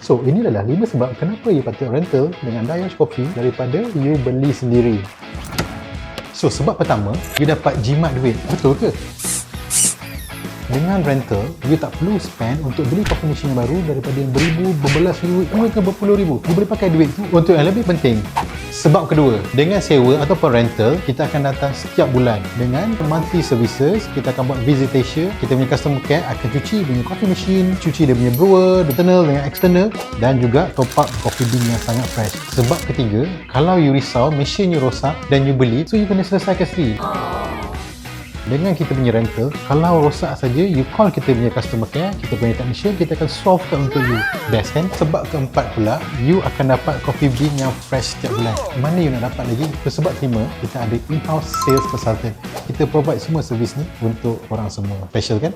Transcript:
So, ini adalah 5 sebab kenapa you patut rental dengan Daiohs Kopi daripada you beli sendiri. So, sebab pertama, you dapat jimat duit. Betul ke? Dengan rental, you tak perlu spend untuk beli coffee machine yang baru daripada yang beribu, berbelas ribu, hingga ke berpuluh ribu. You boleh pakai duit tu untuk yang lebih penting. Sebab kedua, dengan sewa ataupun rental, kita akan datang setiap bulan. Dengan monthly services, kita akan buat visitation. Kita punya customer care akan cuci dia punya coffee machine, cuci dia punya brewer, internal dengan external, dan juga top up coffee bean yang sangat fresh. Sebab ketiga, kalau you risau, mesin you rosak dan you beli, so you kena selesaikan sendiri. Dengan kita punya rental, kalau rosak saja, you call kita punya customer care, kita punya technician, kita akan solvekan untuk you. Best kan? Sebab keempat pula, you akan dapat coffee bean yang fresh setiap bulan. Mana you nak dapat lagi? Sebab kelima, kita ada in-house sales consultant. Kita provide semua servis ni untuk orang semua. Special kan?